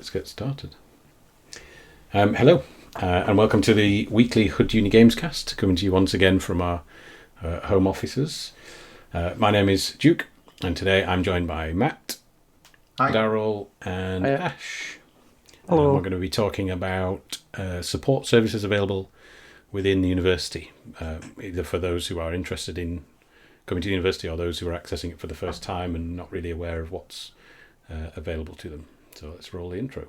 let's get started. Hello, and welcome to the weekly HudUniGames cast, coming to you once again from our home offices. My name is Duke, and today I'm joined by Matt, Daryl, and Ash. Hello. We're going to be talking about support services available within the university, either for those who are interested in coming to the university or those who are accessing it for the first time and not really aware of what's available to them. So let's roll the intro.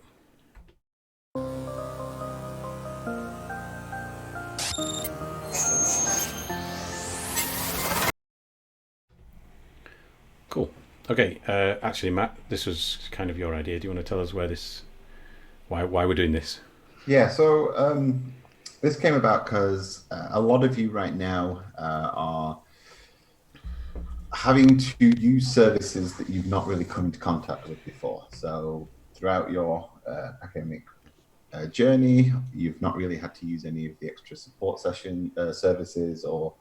Cool. Okay. Actually, Matt, this was kind of your idea. Do you want to tell us why we're doing this? Yeah. So this came about because a lot of you right now are having to use services that you've not really come into contact with before. So throughout your academic journey, you've not really had to use any of the extra support session services or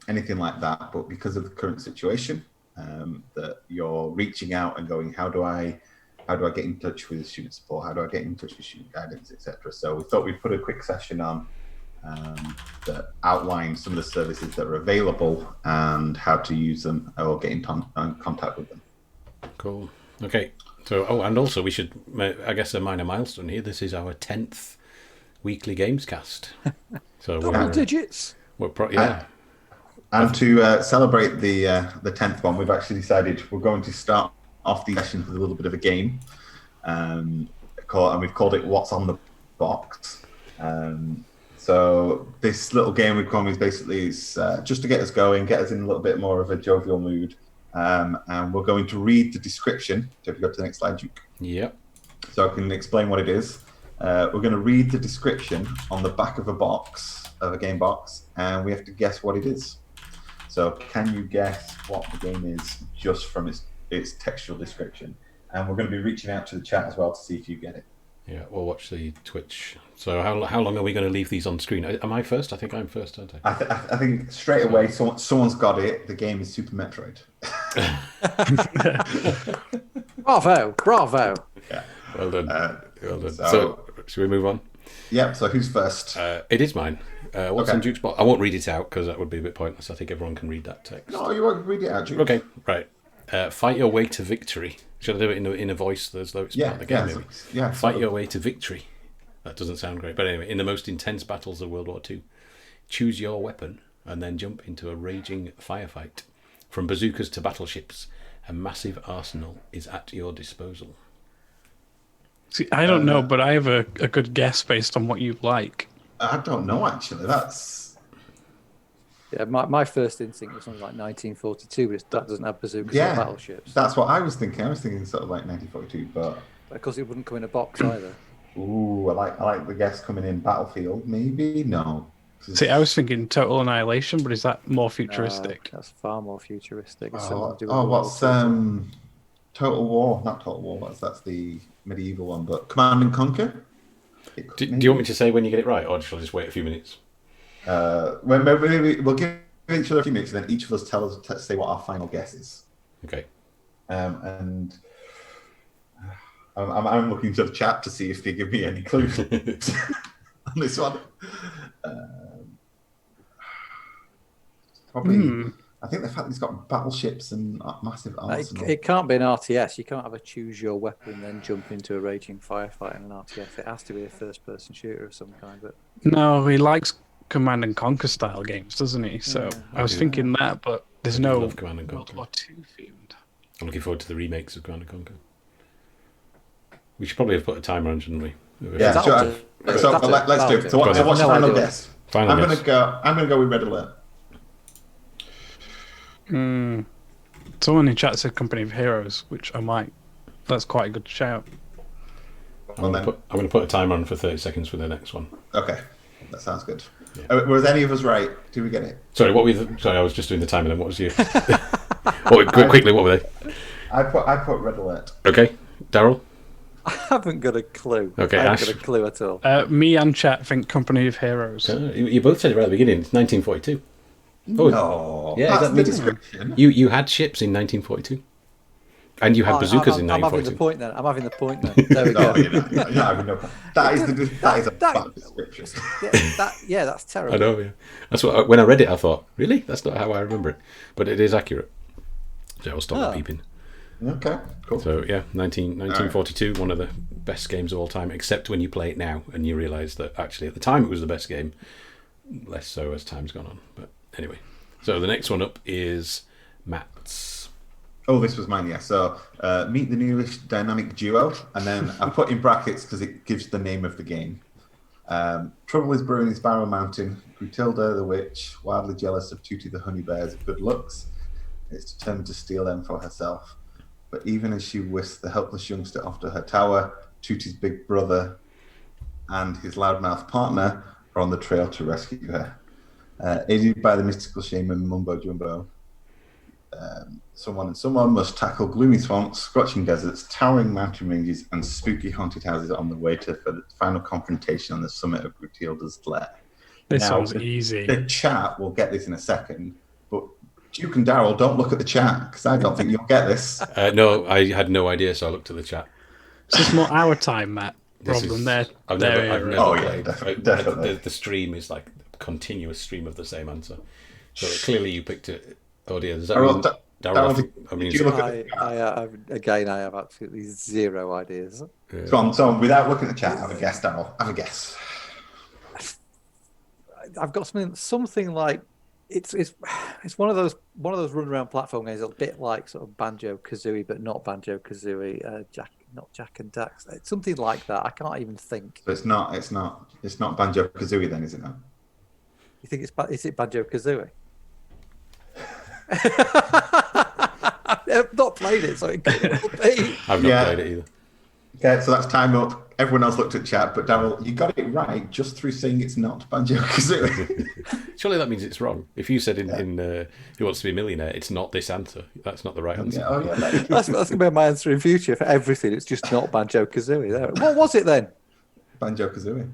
anything like that. But because of the current situation, that you're reaching out and going, how do I get in touch with student support? How do I get in touch with student guidance, etc.? So we thought we'd put a quick session on that outline some of the services that are available and how to use them or get in contact with them. Cool. Okay. So, and also we should, I guess, a minor milestone here. This is our 10th weekly games cast. So Double digits. And to celebrate the 10th one, we've actually decided we're going to start off the session with a little bit of a game, and we've called it "What's on the Box." So this little game we've come is basically just to get us going, get us in a little bit more of a jovial mood. And we're going to read the description. So if you go to the next slide, Duke. Yep. So I can explain what it is. We're going to read the description on the back of a game box, and we have to guess what it is. So can you guess what the game is just from its textual description? And we're going to be reaching out to the chat as well to see if you get it. Yeah, we'll watch the Twitch. So how long are we going to leave these on screen? Am I first? I think I'm first, aren't I? I think straight away someone's got it. The game is Super Metroid. Bravo. Yeah. Well done. So should we move on? Yeah, so who's first? It is mine. What's on Duke's box? I won't read it out because that would be a bit pointless. I think everyone can read that text. No, you won't read it out, Duke. Okay, right. Fight your way to victory. Should I do it in a voice as though it's part of the game? Maybe? Yeah. Fight your way to victory. That doesn't sound great. But anyway, in the most intense battles of World War II, choose your weapon and then jump into a raging firefight. From bazookas to battleships, a massive arsenal is at your disposal. See, I don't know, but I have a good guess based on what you like. I don't know, actually. Yeah, my first instinct was something like 1942, but that doesn't have bazookas or battleships. That's what I was thinking. I was thinking sort of like 1942, but of course it wouldn't come in a box either. Ooh, I like the guess coming in Battlefield. Maybe no. See, I was thinking Total Annihilation, but is that more futuristic? That's far more futuristic. What's Total War? Not Total War. That's the medieval one, but Command and Conquer. Do you want me to say when you get it right, or shall I just wait a few minutes? Maybe we'll give each other a few minutes, and then each of us say what our final guess is. Okay. And I'm looking to the chat to see if they give me any clues on this one. Probably. I think the fact that he's got battleships and massive arsenal. It can't be an RTS. You can't have a choose your weapon and then jump into a raging firefight in an RTS. It has to be a first-person shooter of some kind. But no, he likes Command and Conquer style games, doesn't he? So I was thinking that, but there's no World War II themed. I'm looking forward to the remakes of Command and Conquer. We should probably have put a timer on, shouldn't we? Yeah, sure. Let's do it. So what's your final guess? I'm going to go with Red Alert. Someone in chat said Company of Heroes, which I might. That's quite a good shout. I'm going to put a timer on for 30 seconds for the next one. Okay, that sounds good. Yeah. Was any of us right? Did we get it? Sorry, sorry, I was just doing the timer then. What was you? Quickly, what were they? I put Red Alert. Okay, Daryl? I haven't got a clue. Okay, I haven't got a clue at all. Me and chat think Company of Heroes. You both said it right at the beginning. It's 1942. Oh, no, yeah, that's the description. You had ships in 1942. And you had bazookas in I'm 1942. having the point then. I'm having the point then. There we go. No, you're not having no. That is a bad description. That's terrible. I know, yeah. That's what when I read it, I thought, really? That's not how I remember it. But it is accurate. So I'll stop beeping. Okay, cool. So yeah, 1942, one of the best games of all time, except when you play it now and you realise that actually at the time it was the best game. Less so as time's gone on. But anyway, so the next one up is Matt's. Oh, this was mine, yeah. So meet the newish dynamic duo, and then I put in brackets because it gives the name of the game. Trouble is brewing in Sparrow Mountain. Grutilda the witch, wildly jealous of Tooty the honey bear's good looks, is determined to steal them for herself. But even as she whisks the helpless youngster off to her tower, Tooty's big brother and his loudmouth partner are on the trail to rescue her. Aided by the mystical shaman Mumbo Jumbo, someone must tackle gloomy swamps, scorching deserts, towering mountain ranges, and spooky haunted houses on the way to the final confrontation on the summit of Grutilda's lair. This sounds easy. The chat will get this in a second, but Duke and Daryl, don't look at the chat because I don't think you'll get this. No, I had no idea, so I looked at the chat. Is this more our time, Matt, rather than their I've never played. Definitely. The stream is like a continuous stream of the same answer. So clearly you picked it. Oh dear, does that mean Daryl? I have absolutely zero ideas. Yeah. So without looking at the chat, have a guess, Daryl. Have a guess. I've got something like it's one of those run around platform games, a bit like sort of Banjo Kazooie, but not Banjo Kazooie. Not Jack and Dax. It's something like that. I can't even think. So it's not Banjo Kazooie then, is it not? You think is it Banjo Kazooie? I've not played it, so it could be. I've not played it either. Okay, so that's time up. Everyone else looked at chat, but Daryl, you got it right just through saying it's not Banjo Kazooie. Surely that means it's wrong. If you said in Who Wants to Be a Millionaire, it's not this answer. That's not the right answer. That's going to be my answer in future for everything. It's just not Banjo Kazooie. There. What was it then? Banjo Kazooie.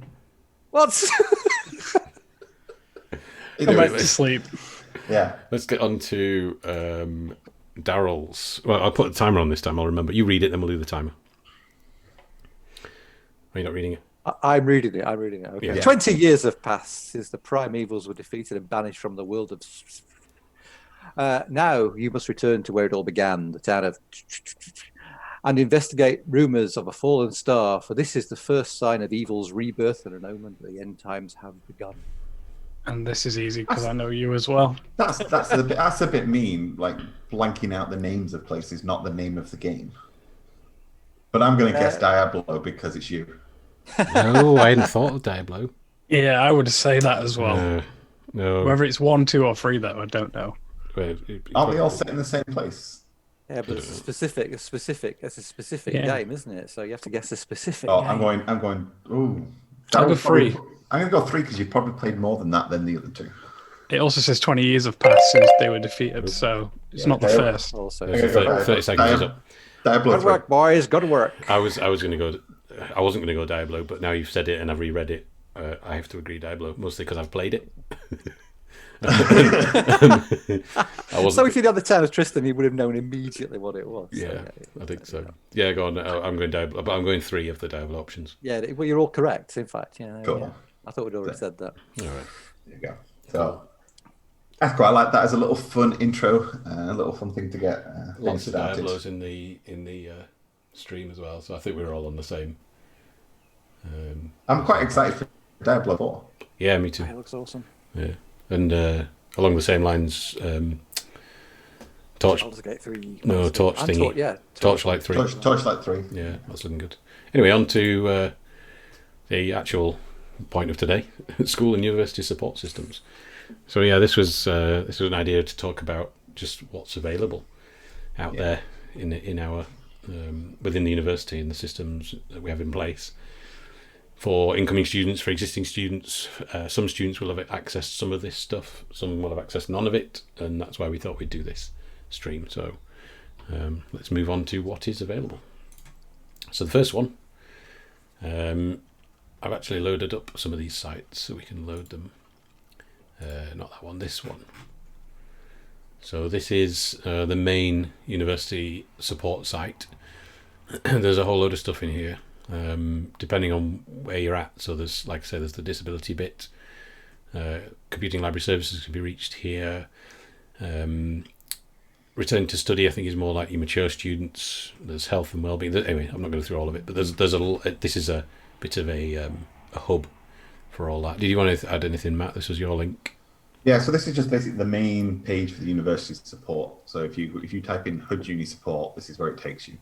What? I went to sleep. Yeah. Let's get on to Daryl's. Well, I'll put the timer on this time. I'll remember. You read it, then we'll do the timer. Are you not reading it? I'm reading it. Okay. Yeah. 20 years have passed since the primevals were defeated and banished from the world of... now you must return to where it all began, the town of... and investigate rumours of a fallen star, for this is the first sign of evil's rebirth and an omen that the end times have begun. And this is easy because I know you as well. That's a bit mean, like blanking out the names of places, not the name of the game. But I'm going to guess Diablo because it's you. No, I hadn't thought of Diablo. Yeah, I would say that as well. No. Whether it's 1, 2, or 3, though, I don't know. Aren't they all set in the same place? Yeah, but it's a specific. It's a specific game, isn't it? So you have to guess a specific. Oh, game. I'm going. Ooh, I'll go 3. I'm going to go 3 because you've probably played more than that than the other 2. It also says 20 years have passed since they were defeated, so it's not the first. Also, 30 seconds is up. Diablo. Good work, boys. Good work. I wasn't going to go Diablo, but now you've said it and I've reread it. I have to agree Diablo, mostly because I've played it. So if you'd had the Town of Tristan, you would have known immediately what it was. Yeah, I think so. Yeah, go on. I'm going Diablo, but I'm going 3 of the Diablo options. Yeah, well, you're all correct. In fact, Cool. Yeah. I thought we'd already said that. All right. There you go. So that's quite like that as a little fun intro, a little fun thing to get. Lots of Diablos in the stream as well, so I think we're all on the same. I'm quite excited for Diablo 4. Yeah, me too. It looks awesome. Yeah, and along the same lines, Baldur's 3. No, Torch thingy. Torchlight 3. Torchlight 3. Yeah, that's looking good. Anyway, on to the actual point of today: school and university support systems. So yeah, this was an idea to talk about just what's available out there in our within the university and the systems that we have in place for incoming students, for existing students. Some students will have accessed some of this stuff, some will have accessed none of it, and that's why we thought we'd do this stream. So let's move on to what is available. So the first one, I've actually loaded up some of these sites so we can load them. Not that one, this one. So this is the main university support site. There's a whole load of stuff in here, depending on where you're at. So there's, like I say, there's the disability bit. Computing library services can be reached here. Returning to study, I think, is more like your mature students. There's health and wellbeing. Anyway, I'm not going through all of it, but this is a bit of a hub for all that. Did you want to add anything, Matt? This was your link. Yeah, so this is just basically the main page for the university support. So if you type in HudUni support, this is where it takes you,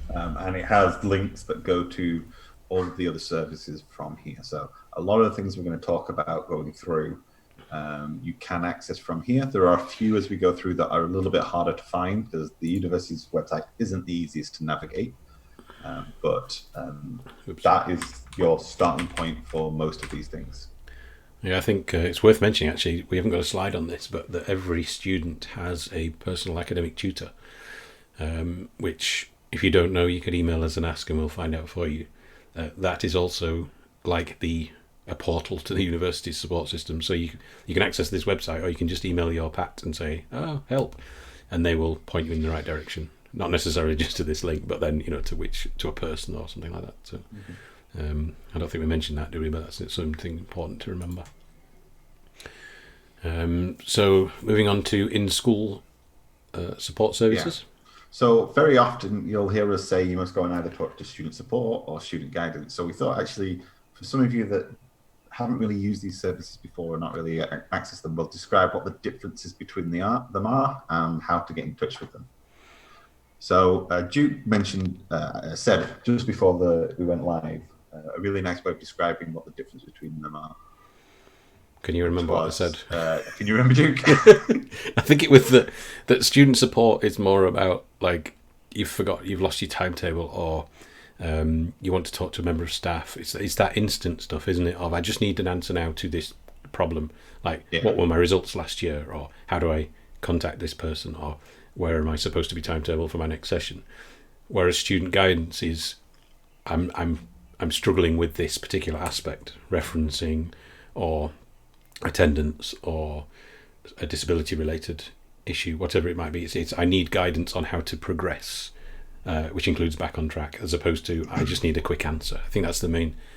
and it has links that go to all of the other services from here. So a lot of the things we're going to talk about going through, you can access from here. There are a few as we go through that are a little bit harder to find because the university's website isn't the easiest to navigate. But that is your starting point for most of these things. Yeah, I think it's worth mentioning, actually, we haven't got a slide on this, but that every student has a personal academic tutor, which, if you don't know, you could email us and ask and we'll find out for you. That is also like a portal to the university's support system. So you can access this website, or you can just email your PAT and say, "Oh, help," and they will point you in the right direction. Not necessarily just to this link, but then to a person or something like that. So I don't think we mentioned that, do we? But that's something important to remember. So moving on to in-school support services. Yeah. So very often you'll hear us say you must go and either talk to student support or student guidance. So we thought, actually, for some of you that haven't really used these services before or not really accessed them, we'll describe what the differences between them are and how to get in touch with them. So Duke said just before we went live, a really nice way of describing what the difference between them are. Can you remember what I said? Can you remember, Duke? I think it was that student support is more about, like, you've lost your timetable, or you want to talk to a member of staff. It's that instant stuff, isn't it? Of, I just need an answer now to this problem. Like, what were my results last year? Or how do I contact this person? Or where am I supposed to be timetabled for my next session? Whereas student guidance is, I'm struggling with this particular aspect, referencing or attendance or a disability related issue, whatever it might be. It's I need guidance on how to progress, which includes back on track, as opposed to I just need a quick answer. I think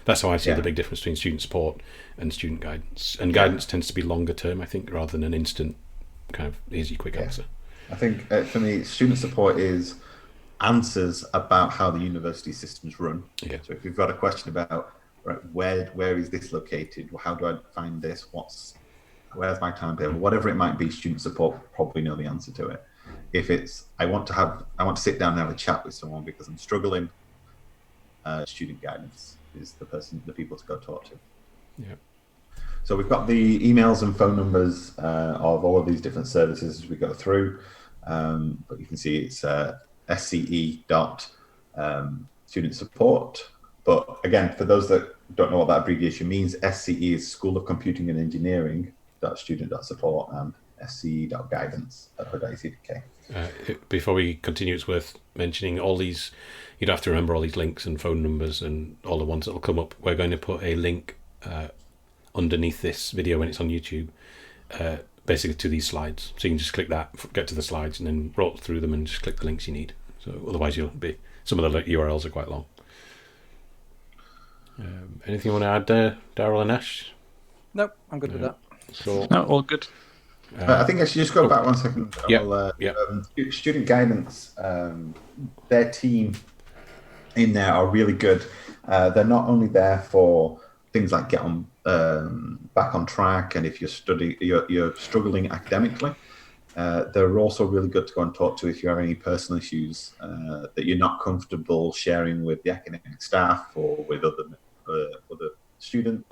that's how I see the big difference between student support and student guidance. And guidance tends to be longer term, I think, rather than an instant kind of easy quick answer. I think for me, student support is answers about how the university systems run. Yeah. So if you've got a question about, right, where is this located? How do I find this? Where's my timetable? Whatever it might be, student support probably know the answer to it. If it's I want to sit down and have a chat with someone because I'm struggling, student guidance is the people to go talk to. Yeah. So we've got the emails and phone numbers of all of these different services as we go through. But you can see it's sce.student support. But again, for those that don't know what that abbreviation means, SCE is School of Computing and Engineering .student.support and sce.guidance@hud.ac.uk. Before we continue, it's worth mentioning all these. You'd have to remember all these links and phone numbers and all the ones that will come up. We're going to put a link underneath this video when it's on YouTube, basically to these slides. So you can just click that, get to the slides, and then roll through them and just click the links you need. So otherwise some of the URLs are quite long. Anything you want to add there, Daryl and Ash? Nope, I'm good with that. Cool. No, all good. I think I should just go back 1 second. Student guidance, their team in there are really good. They're not only there for things like get on back on track, and if you're struggling academically, they're also really good to go and talk to if you have any personal issues that you're not comfortable sharing with the academic staff or with other students.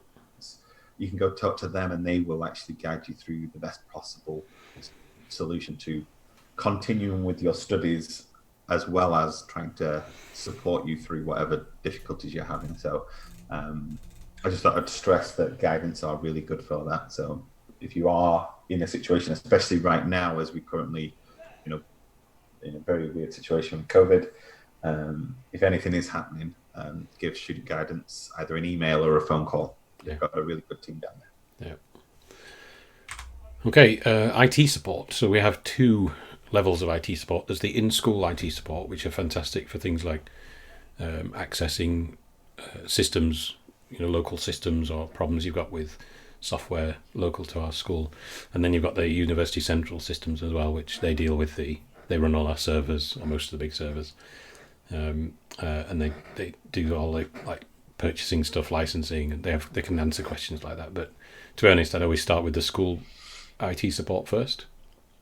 You can go talk to them and they will actually guide you through the best possible solution to continuing with your studies, as well as trying to support you through whatever difficulties you're having. So I just thought I'd stress that guidance are really good for that. So if you are in a situation, especially right now, as we currently, in a very weird situation with COVID, if anything is happening, give student guidance either an email or a phone call. They've got a really good team down there. Okay, IT support. So we have two levels of IT support. There's the in-school IT support, which are fantastic for things like accessing systems, local systems or problems you've got with software local to our school. And then you've got the University Central systems as well, which they deal with they run all our servers, or most of the big servers. And they do all the purchasing stuff, licensing, and they can answer questions like that. But to be honest, I'd always start with the school IT support first.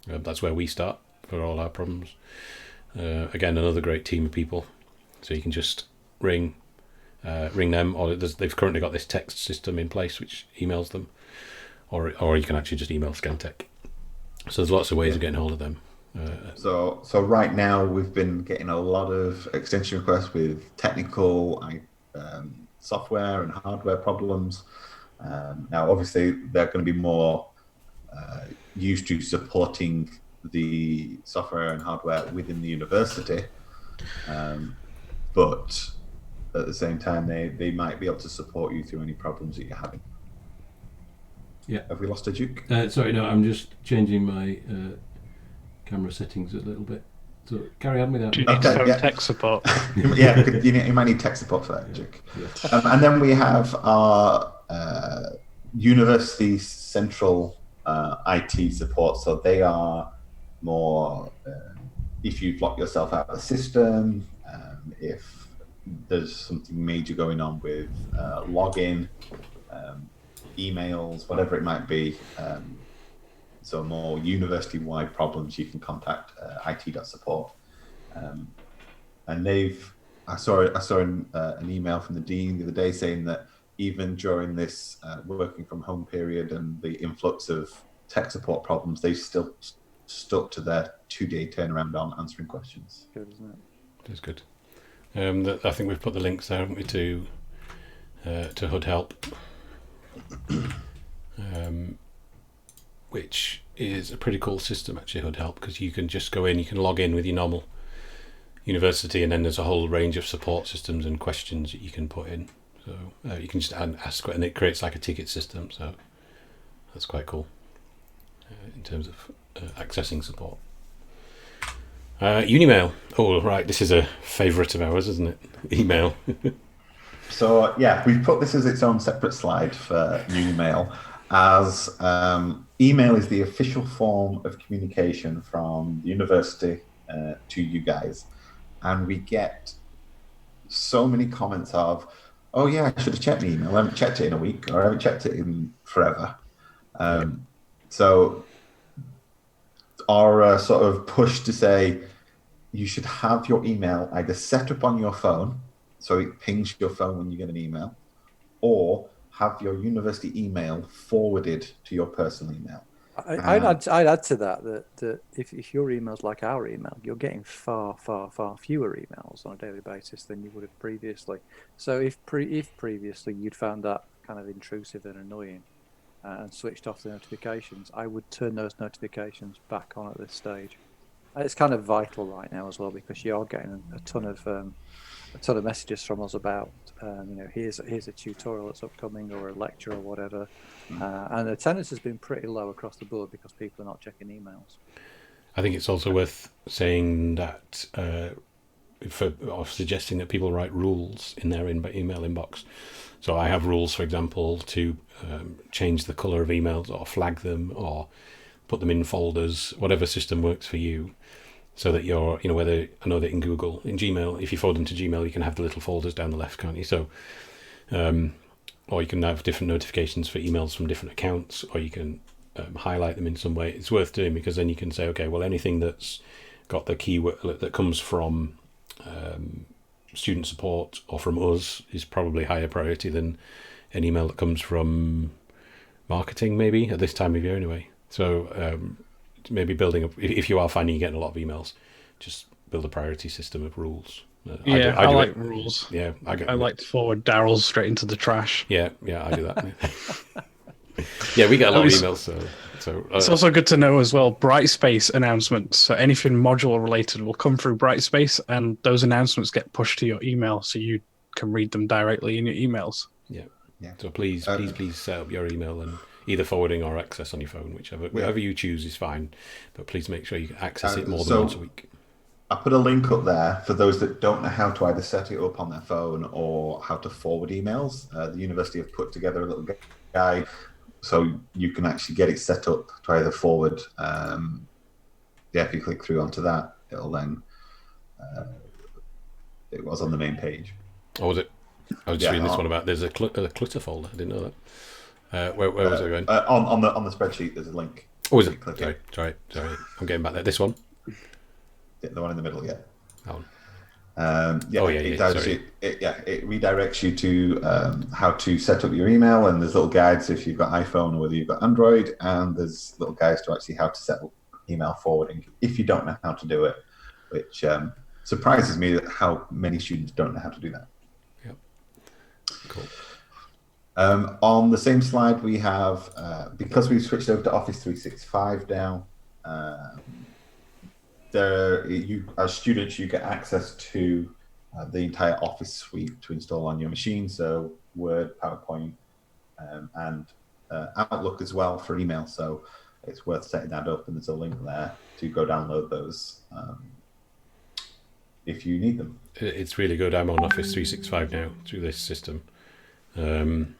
That's where we start for all our problems. Again, another great team of people. So you can just ring them, or they've currently got this text system in place which emails them, or you can actually just email Scantech. So there's lots of ways of getting hold of them. So right now we've been getting a lot of extension requests with technical software and hardware problems. Now, obviously, they're going to be more used to supporting the software and hardware within the university, but at the same time, they might be able to support you through any problems that you're having. Yeah. Have we lost a Duke? Sorry, no, I'm just changing my camera settings a little bit. So carry on with that. Do you need tech support? Yeah, you might need tech support for that, Duke. Yeah. And then we have our University Central IT support. So they are more if you've locked yourself out of the system, if there's something major going on with login, emails, whatever it might be. So more university-wide problems, you can contact IT.support. And I saw an email from the dean the other day saying that even during this working from home period and the influx of tech support problems, they still stuck to their 2-day turnaround on answering questions. Good, isn't it? That's good. I think we've put the links there, haven't we, to HUD Help, which is a pretty cool system actually, HUD Help, because you can just go in, you can log in with your normal university, and then there's a whole range of support systems and questions that you can put in. So you can just ask, and it creates like a ticket system. So that's quite cool in terms of accessing support. Unimail. Oh, right. This is a favourite of ours, isn't it? Email. So, yeah, we've put this as its own separate slide for Unimail, as email is the official form of communication from the university to you guys. And we get so many comments of, oh, yeah, I should have checked my email. I haven't checked it in a week, or I haven't checked it in forever. So our sort of push to say, you should have your email either set up on your phone, so it pings your phone when you get an email, or have your university email forwarded to your personal email. I'd add to that if your email's like our email, you're getting far fewer emails on a daily basis than you would have previously. So if previously you'd found that kind of intrusive and annoying and switched off the notifications, I would turn those notifications back on at this stage. It's kind of vital right now as well, because you are getting a ton of messages from us about here's a tutorial that's upcoming, or a lecture, or whatever, and attendance has been pretty low across the board because people are not checking emails. I think it's also worth saying that or suggesting that people write rules in their email inbox. So I have rules, for example, to change the colour of emails, or flag them, or put them in folders, whatever system works for you, so that you're, whether, I know that in Gmail, if you forward them to Gmail, you can have the little folders down the left, can't you? So, or you can have different notifications for emails from different accounts, or you can highlight them in some way. It's worth doing, because then you can say, okay, well, anything that's got the keyword that comes from student support or from us is probably higher priority than an email that comes from marketing, maybe at this time of year anyway. So maybe building up, if you are finding you're getting a lot of emails, just build a priority system of rules. I like rules. Yeah, I like to forward Daryl's straight into the trash. Yeah, I do that. Yeah, we get a lot of emails. So it's also good to know as well, Brightspace announcements. So anything module related will come through Brightspace, and those announcements get pushed to your email, so you can read them directly in your emails. Yeah. So please set up your email, and either forwarding or access on your phone, whichever you choose is fine. But please make sure you can access it more than once a week. I put a link up there for those that don't know how to either set it up on their phone or how to forward emails. The university have put together a little guide so you can actually get it set up to either forward. If you click through onto that, it'll then. It was on the main page. Oh, was it? I was just reading this one about there's a clutter folder. I didn't know that. Where was it going? On the spreadsheet, there's a link. Oh, is it? Sorry. I'm getting back there. This one. The one in the middle, yeah. That one. It redirects you to how to set up your email, and there's little guides if you've got iPhone or whether you've got Android, and there's little guides to actually how to set up email forwarding if you don't know how to do it, which surprises me that how many students don't know how to do that. Yep. Cool. On the same slide, we have because we've switched over to Office 365 now. As students, you get access to the entire Office suite to install on your machine. So Word, PowerPoint, and Outlook as well for email. So it's worth setting that up, and there's a link there to go download those if you need them. It's really good. I'm on Office 365 now through this system, through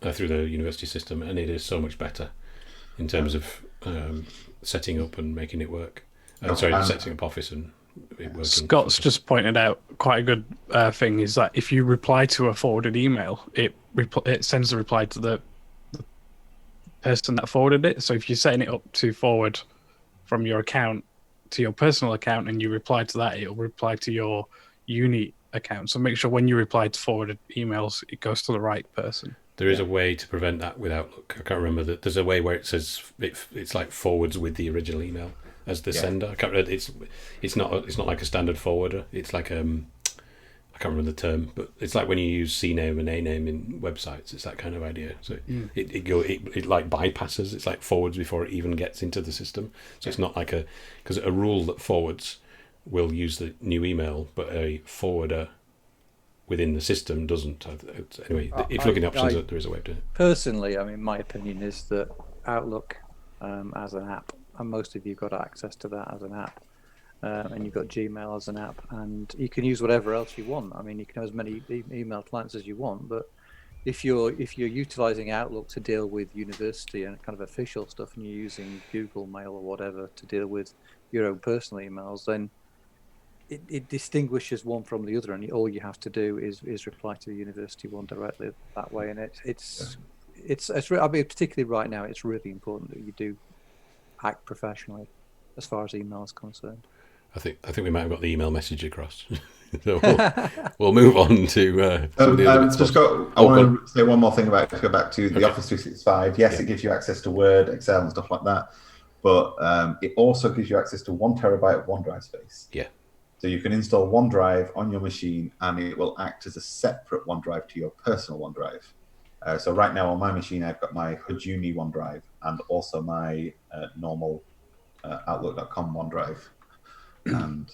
the university system, and it is so much better in terms of setting up and making it work. Setting up Office and it working. Scott's just pointed out quite a good thing is that if you reply to a forwarded email, it sends the reply to the person that forwarded it. So if you're setting it up to forward from your account to your personal account and you reply to that, it'll reply to your uni account. So make sure when you reply to forwarded emails, it goes to the right person. There is a way to prevent that with Outlook. I can't remember that. There's a way where it says it's like forwards with the original email as the sender. I can't remember. It's not like a standard forwarder. It's like I can't remember the term, but it's like when you use CNAME and ANAME in websites. It's that kind of idea. So it like bypasses. It's like forwards before it even gets into the system. So it's not like because a rule that forwards will use the new email, but a forwarder within the system doesn't. Anyway, if looking at options, there is a way of doing it. Personally, I mean, my opinion is that Outlook as an app, and most of you got access to that as an app, and you've got Gmail as an app, and you can use whatever else you want. I mean, you can have as many email clients as you want, but if you're utilizing Outlook to deal with university and kind of official stuff, and you're using Google Mail or whatever to deal with your own personal emails, then it distinguishes one from the other, and all you have to do is reply to the university one directly that way. And it's I mean, particularly right now, it's really important that you do act professionally as far as email is concerned. I think we might have got the email message across. So we'll move on to some of the other bits. I want to say one more thing about go back to the Office 365. Yes, it gives you access to Word, Excel, and stuff like that, but it also gives you access to 1 terabyte of OneDrive space. Yeah. So you can install OneDrive on your machine, and it will act as a separate OneDrive to your personal OneDrive. So right now on my machine, I've got my HudUni OneDrive and also my normal Outlook.com OneDrive. And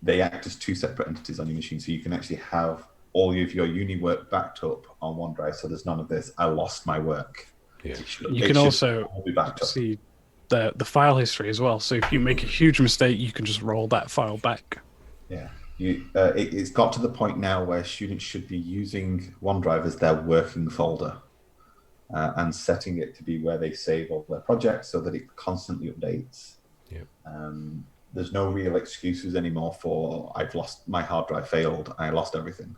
they act as 2 separate entities on your machine. So you can actually have all of your uni work backed up on OneDrive. So there's none of this, I lost my work. Yeah. You can also see the file history as well. So if you make a huge mistake, you can just roll that file back. Yeah. It's got to the point now where students should be using OneDrive as their working folder and setting it to be where they save all their projects so that it constantly updates. Yeah. There's no real excuses anymore for I've lost my hard drive, failed, I lost everything,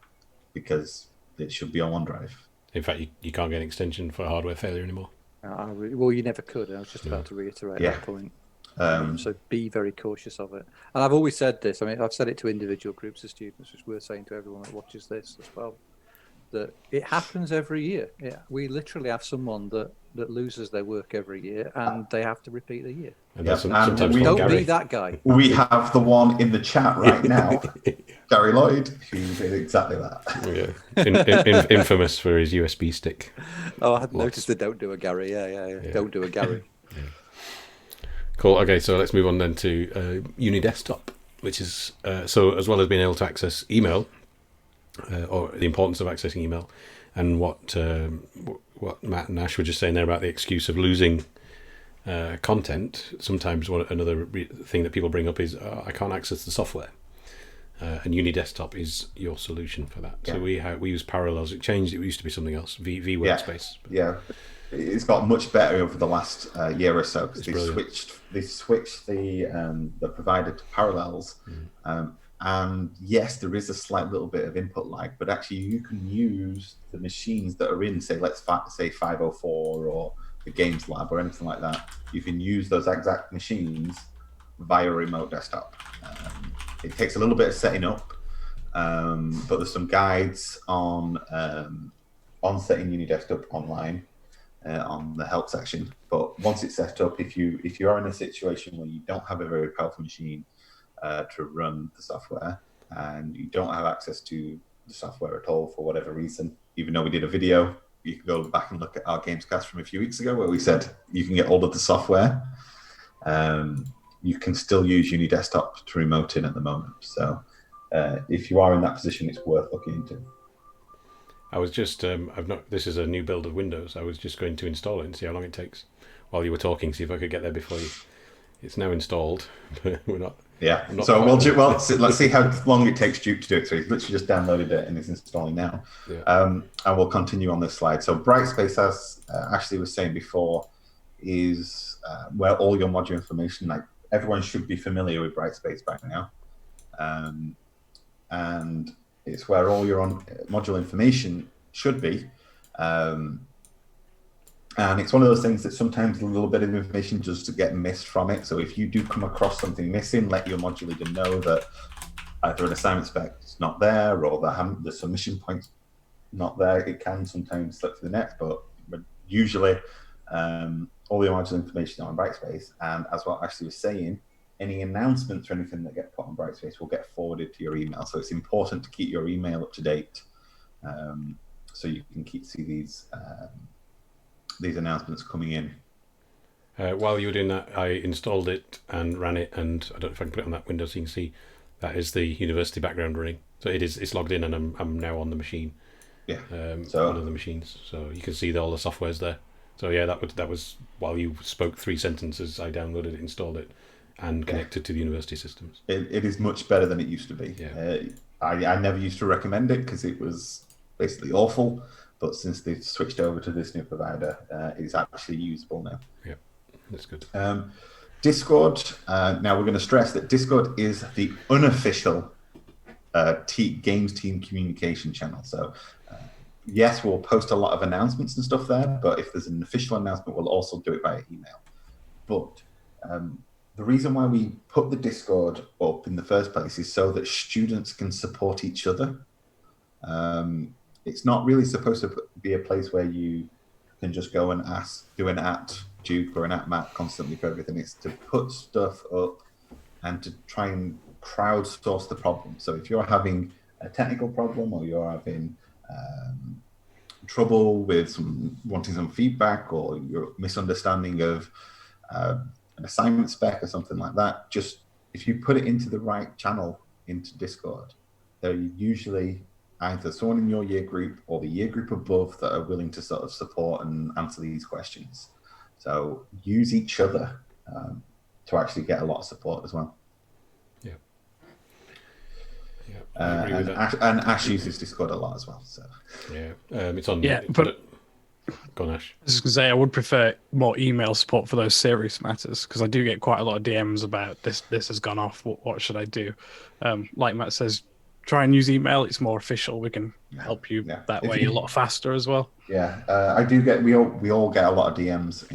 because it should be on OneDrive. In fact, you can't get an extension for hardware failure anymore. Well, you never could. I was just about to reiterate that point. So be very cautious of it. And I've always said this. I mean, I've said it to individual groups of students, which we're saying to everyone that watches this as well, that it happens every year. Yeah, we literally have someone that loses their work every year, and they have to repeat the year. And sometimes don't be that guy. We have the one in the chat right now, Gary Lloyd, who did exactly that. Yeah, infamous for his USB stick. Oh, I hadn't noticed the don't do a Gary. Yeah. Don't do a Gary. Yeah. Cool. Okay, so let's move on then to Uni Desktop, which is so as well as being able to access email, or the importance of accessing email, and what Matt and Ash were just saying there about the excuse of losing content. Sometimes another thing that people bring up is I can't access the software, and UniDesktop is your solution for that. So we use Parallels. It changed. It used to be something else, V Workspace. Yeah, it's got much better over the last year or so because they switched the provider to Parallels. And yes, there is a slight little bit of input lag, but actually you can use the machines that are in, say 504 or the Games Lab or anything like that. You can use those exact machines via remote desktop. It takes a little bit of setting up, but there's some guides on setting UniDesktop online on the help section. But once it's set up, if you are in a situation where you don't have a very powerful machine to run the software, and you don't have access to the software at all for whatever reason, even though we did a video, you can go back and look at our Gamescast from a few weeks ago where we said you can get all of the software. You can still use UniDesktop to remote in at the moment. So if you are in that position, it's worth looking into. I was just, this is a new build of Windows. I was just going to install it and see how long it takes while you were talking, see if I could get there before you. It's now installed, but we're not. Yeah. So let's see how long it takes Duke to do it. So he's literally just downloaded it and it's installing now. Yeah. And we'll continue on this slide. So Brightspace, as Ashley was saying before, is where all your module information, like everyone should be familiar with Brightspace by now. And it's where all your module information should be. And it's one of those things that sometimes a little bit of information just get missed from it. So if you do come across something missing, let your module leader know that either an assignment spec is not there or the submission point's not there. It can sometimes slip through the net, but usually all your module information is on Brightspace. And as what Ashley was saying, any announcements or anything that get put on Brightspace will get forwarded to your email. So it's important to keep your email up to date so you can see these announcements coming in. While you were doing that, I installed it and ran it, and I don't know if I can put it on that window so you can see that is the university background running. So it's logged in, and I'm now on the machine. Yeah. One of the machines, so you can see all the software's there. So yeah, that was while you spoke 3 sentences, I downloaded it, installed it, and connected to the university systems. It is much better than it used to be. Yeah. I never used to recommend it because it was basically awful. But since they've switched over to this new provider, it's actually usable now. Yeah, that's good. Discord. Now we're going to stress that Discord is the unofficial games team communication channel. So yes, we'll post a lot of announcements and stuff there, but if there's an official announcement, we'll also do it via email. But the reason why we put the Discord up in the first place is so that students can support each other. It's not really supposed to be a place where you can just go and do an @Duke or an @Matt constantly for everything. It's to put stuff up and to try and crowdsource the problem. So if you're having a technical problem or you're having trouble with wanting some feedback or your misunderstanding of an assignment spec or something like that, just if you put it into the right channel into Discord, there are usually either someone in your year group or the year group above that are willing to sort of support and answer these questions. So use each other to actually get a lot of support as well. Yeah. Yeah. I agree with that. And Ash uses Discord a lot as well. So yeah, it's on. Yeah, but go on, Ash. I was going to say I would prefer more email support for those serious matters because I do get quite a lot of DMs about this has gone off. What should I do? Like Matt says, try and use email. It's more official. We can help you that way a lot faster as well. Yeah, I do get. We all get a lot of DMs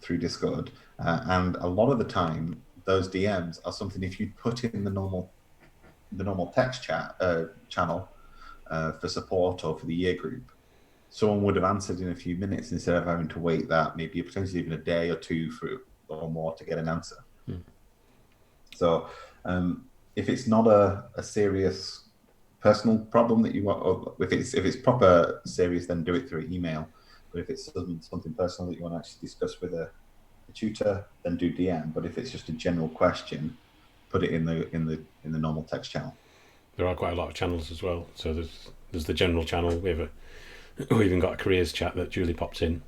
through Discord, and a lot of the time those DMs are something if you put in the normal text chat channel for support or for the year group, someone would have answered in a few minutes instead of having to wait that maybe potentially even a day or two or more to get an answer. So if it's not a serious personal problem that you want, or if it's proper serious, then do it through email. But if it's something personal that you want to actually discuss with a tutor, then do DM. But if it's just a general question, put it in the normal text channel. there are quite a lot of channels as well. So there's the general channel. We even got a careers chat that Julie pops in.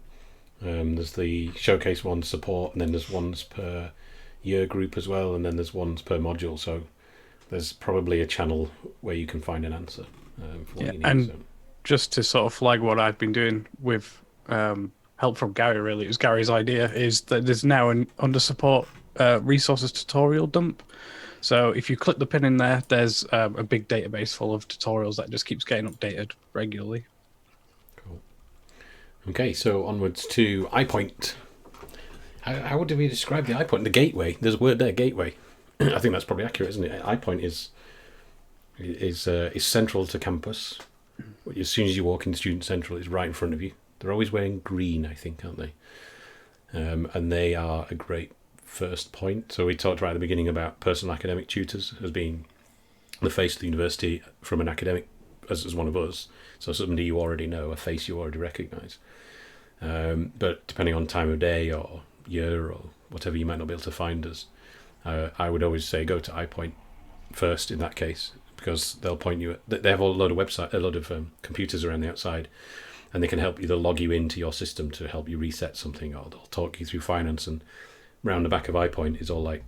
There's the showcase one support, and then there's ones per year group as well, and then there's ones per module. So there's probably a channel where you can find an answer for what you need. And so. just to sort of flag what I've been doing with help from Gary, really, it was Gary's idea, is that there's now an under support resources tutorial dump. So if you click the pin in there, there's a big database full of tutorials that just keeps getting updated regularly. Cool. Okay, so onwards to iPoint. How would we describe the iPoint? The gateway. There's a word there, gateway. I think that's probably accurate, isn't it? iPoint is central to campus. As soon as you walk into Student Central, it's right in front of you. They're always wearing green, I think, aren't they? And they are a great first point. So we talked right at the beginning about personal academic tutors as being the face of the university from an academic, as one of us. So somebody you already know, a face you already recognise. But depending on time of day or year or whatever, you might not be able to find us. I would always say go to iPoint first in that case, because they'll point you at, they have a lot of computers around the outside, and they can help either log you into your system to help you reset something, or they'll talk you through finance. And round the back of iPoint is all like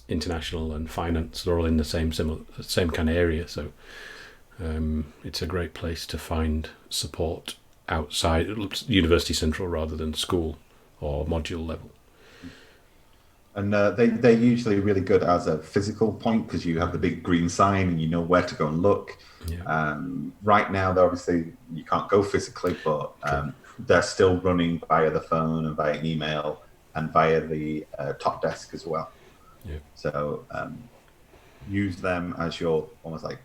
international and finance. They're all in the same kind of area. So it's a great place to find support outside University Central rather than school or module level. And they're usually really good as a physical point because you have the big green sign and you know where to go and look. Yeah. Right now, though, obviously, you can't go physically, but they're still running via the phone and via email and via the top desk as well. Yeah. So use them as your almost like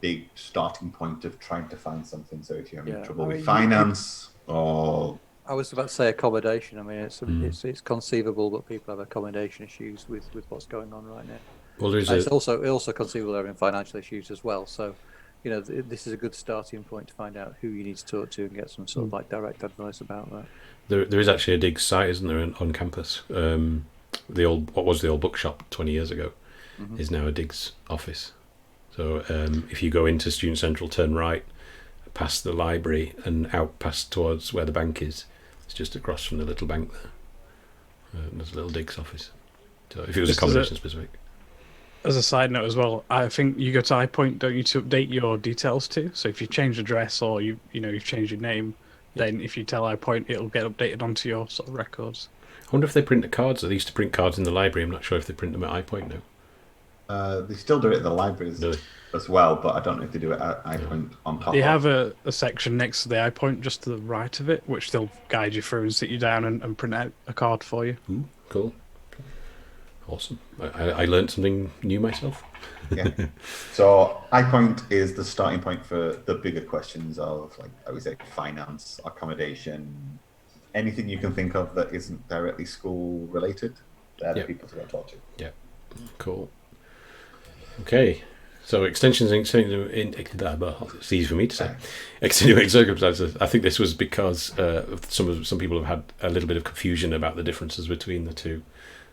big starting point of trying to find something. So if you're having trouble with finance or... I was about to say accommodation. I mean, it's conceivable that people have accommodation issues with what's going on right now. Well, it's also conceivable they're having financial issues as well. So, this is a good starting point to find out who you need to talk to and get some sort of like direct advice about that. There is actually a Diggs site, isn't there, on campus? What was the old bookshop 20 years ago is now a Diggs office. So if you go into Student Central, turn right, past the library and out past towards where the bank is. It's just across from the little bank there. There's a little Diggs office. So if it was accommodation specific. As a side note as well, I think you go to iPoint, don't you, to update your details too? So if you change address or you've changed your name, then if you tell iPoint, it'll get updated onto your sort of records. I wonder if they print the cards. They used to print cards in the library. I'm not sure if they print them at iPoint now. They still do it at the libraries as well, but I don't know if they do it at iPoint on top. They have a section next to the iPoint just to the right of it, which they'll guide you through and sit you down and print out a card for you. Cool. Awesome. I learned something new myself. Yeah. So iPoint is the starting point for the bigger questions of, like, I would say, finance, accommodation, anything you can think of that isn't directly school related. They're the people to go talk to. Yeah. Cool. Okay. So extensions it's easy for me to say. Extenuating circumstances. I think this was because some people have had a little bit of confusion about the differences between the two.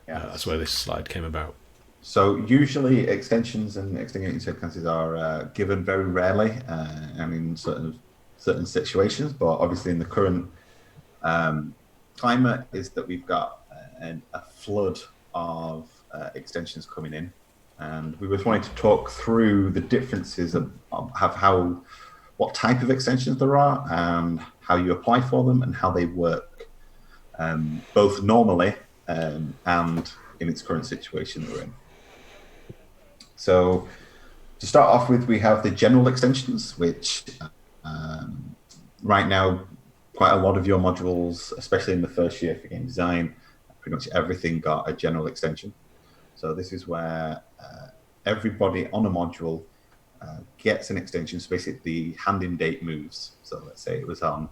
That's where this slide came about. So usually extensions and extenuating circumstances are given very rarely and in certain situations, but obviously in the current climate is that we've got a flood of extensions coming in. And we just wanted to talk through the differences of what type of extensions there are and how you apply for them and how they work, both normally and in its current situation we're in. So to start off with, we have the general extensions, which right now, quite a lot of your modules, especially in the first year for game design, pretty much everything got a general extension. So this is where everybody on a module gets an extension. So basically the hand-in date moves. So let's say it was on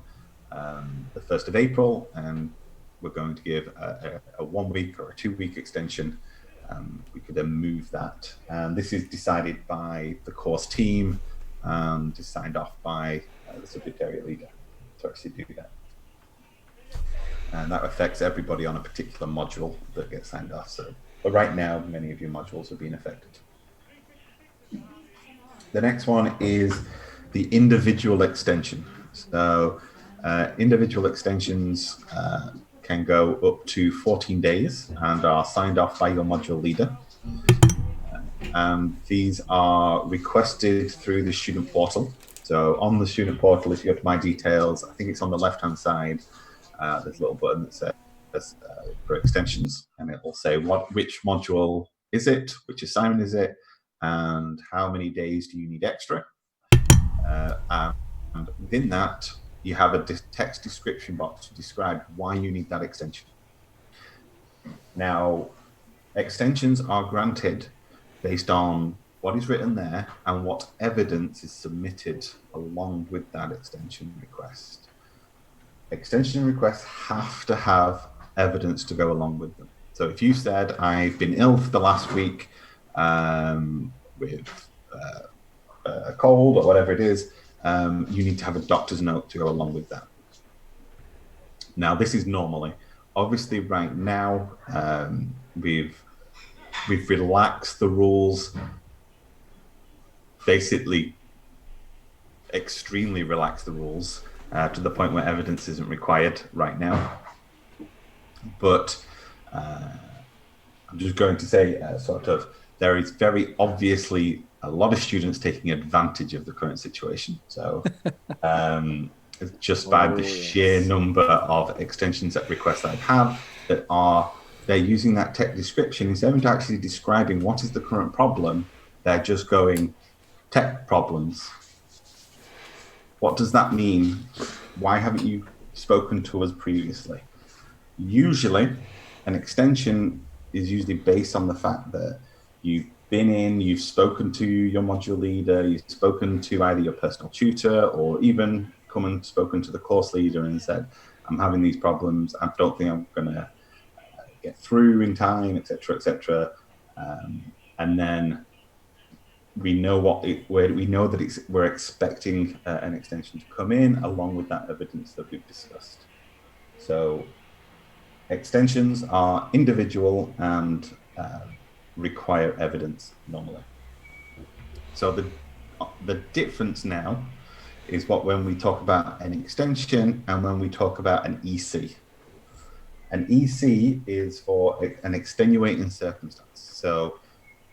the 1st of April, and we're going to give a 1 week or a 2 week extension. We could then move that. And this is decided by the course team and is signed off by the subject area leader to actually do that. And that affects everybody on a particular module that gets signed off. So, but right now, many of your modules are being affected. The next one is the individual extension. So individual extensions can go up to 14 days and are signed off by your module leader. These are requested through the student portal. So on the student portal, if you go to My Details, I think it's on the left-hand side, there's a little button that says for extensions, and it will say which module is it, which assignment is it, and how many days do you need extra. And within that, you have a text description box to describe why you need that extension. Now, extensions are granted based on what is written there and what evidence is submitted along with that extension request. Extension requests have to have evidence to go along with them. So if you said, I've been ill for the last week with a cold or whatever it is, you need to have a doctor's note to go along with that. Now, this is normally. Obviously, right now, we've relaxed the rules, basically extremely relaxed the rules to the point where evidence isn't required right now. But I'm just going to say there is very obviously a lot of students taking advantage of the current situation. So just by the sheer number of extensions that requests I have they're using that text description instead of actually describing what is the current problem, they're just going tech problems. What does that mean? Why haven't you spoken to us previously? Usually, an extension is usually based on the fact that you've spoken to your module leader, you've spoken to either your personal tutor or even come and spoken to the course leader and said, I'm having these problems, I don't think I'm going to get through in time, etc., etc. And then we know we're expecting an extension to come in along with that evidence that we've discussed. So extensions are individual and require evidence normally. So the difference now is when we talk about an extension and when we talk about an EC. An EC is for an extenuating circumstance. So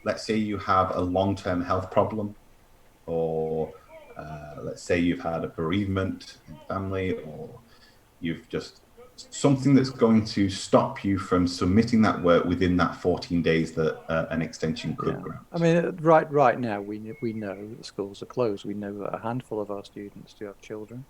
let's say you have a long-term health problem, or let's say you've had a bereavement in family, or you've just something that's going to stop you from submitting that work within that 14 days that an extension could grant. I mean, right now we know that schools are closed. We know that a handful of our students do have children.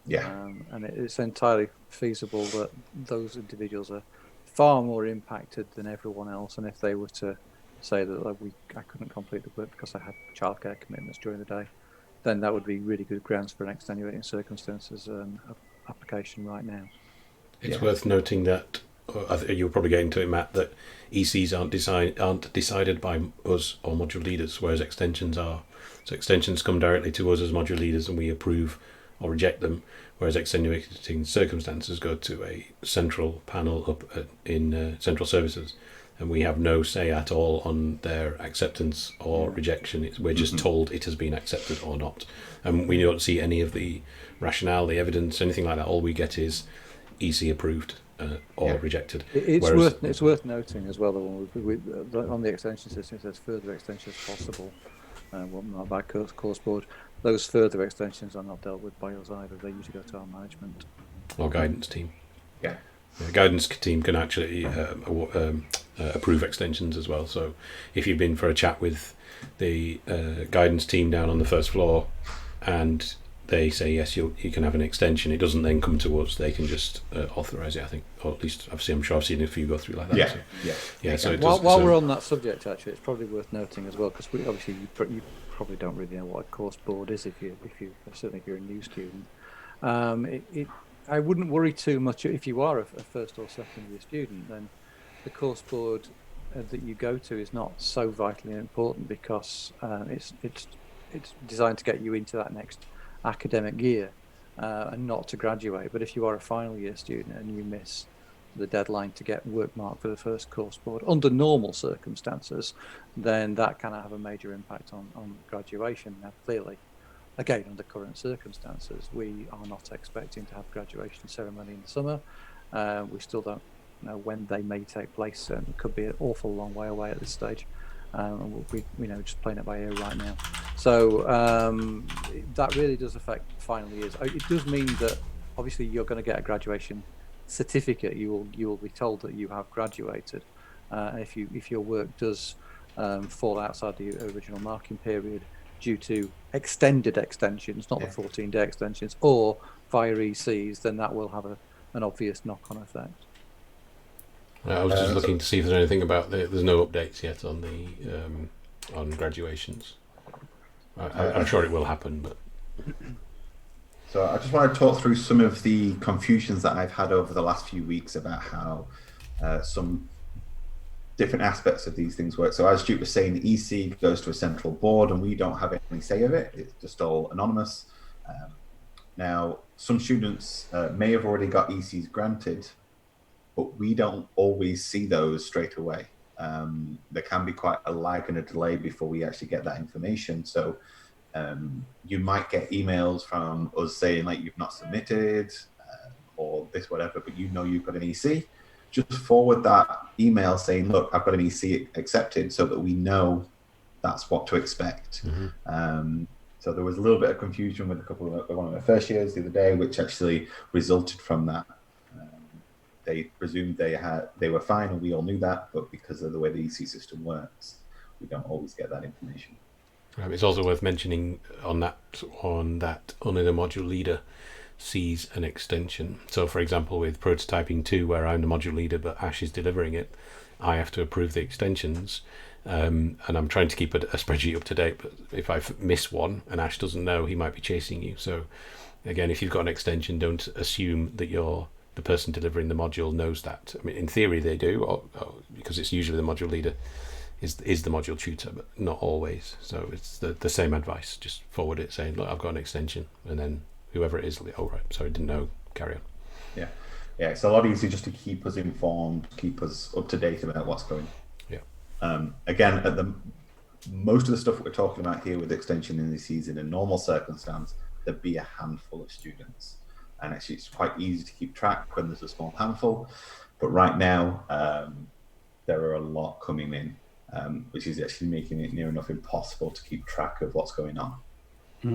Yeah. And it's entirely feasible that those individuals are far more impacted than everyone else. And if they were to say that I couldn't complete the work because I had childcare commitments during the day, then that would be really good grounds for an extenuating circumstances application right now. It's worth noting that you're probably getting to it, Matt, that ECs aren't decided by us or module leaders, whereas extensions are. So extensions come directly to us as module leaders, and we approve or reject them, whereas extenuating circumstances go to a central panel up in central services, and we have no say at all on their acceptance or rejection. We're just told it has been accepted or not, and we don't see any of the rationale, the evidence, anything like that. All we get is EC approved or rejected. It's worth noting as well that on the extension system it says further extensions possible by course board. Those further extensions are not dealt with by us either. They usually go to our management or guidance team. Yeah. The guidance team can actually approve extensions as well. So if you've been for a chat with the guidance team down on the first floor and they say yes, you can have an extension, it doesn't then come to us. They can just authorise it, I think, or at least I'm sure I've seen a few go through like that. Yeah. So while we're on that subject, actually, it's probably worth noting as well, because obviously you probably don't really know what a course board is if you certainly if you're a new student. I wouldn't worry too much if you are a first or second year student. Then the course board that you go to is not so vitally important, because it's designed to get you into that next academic year and not to graduate. But if you are a final year student and you miss the deadline to get work marked for the first course board under normal circumstances, then that can have a major impact on graduation. Now, clearly, again, under current circumstances, we are not expecting to have graduation ceremony in the summer. We still don't know when they may take place. It could be an awful long way away at this stage. We're just playing it by ear right now. So that really does affect final years. It does mean that obviously you're going to get a graduation certificate. You will be told that you have graduated. If your work does fall outside the original marking period due to extended extensions, not the 14-day extensions, or via ECs, then that will have an obvious knock-on effect. I was just looking to see if there's anything about there's no updates yet on the on graduations. I'm sure it will happen, but so I just want to talk through some of the confusions that I've had over the last few weeks about how some different aspects of these things work. So as Duke was saying, the EC goes to a central board and we don't have any say of it. It's just all anonymous. Now, some students may have already got ECs granted, but we don't always see those straight away. There can be quite a lag and a delay before we actually get that information. So you might get emails from us saying like you've not submitted or this, whatever, but you know you've got an EC. Just forward that email saying, look, I've got an EC accepted, so that we know that's what to expect. So there was a little bit of confusion with one of my first years the other day, which actually resulted from that. They presumed they were fine, and we all knew that, but because of the way the EC system works, we don't always get that information. It's also worth mentioning on that only the module leader sees an extension. So, for example, with prototyping 2, where I'm the module leader but Ash is delivering it, I have to approve the extensions, and I'm trying to keep a spreadsheet up to date. But if I miss one and Ash doesn't know, he might be chasing you. So, again, if you've got an extension, don't assume that the person delivering the module knows that. I mean, in theory they do, or because it's usually the module leader is the module tutor, but not always. So it's the same advice. Just forward it saying, look, I've got an extension, and then whoever it is, oh right, sorry, didn't know, carry on. Yeah, it's a lot easier just to keep us informed, keep us up to date about what's going on. Yeah. Again, most of the stuff we're talking about here with extension indices in a normal circumstance, there'd be a handful of students. And actually, it's quite easy to keep track when there's a small handful. But right now, there are a lot coming in, which is actually making it near enough impossible to keep track of what's going on.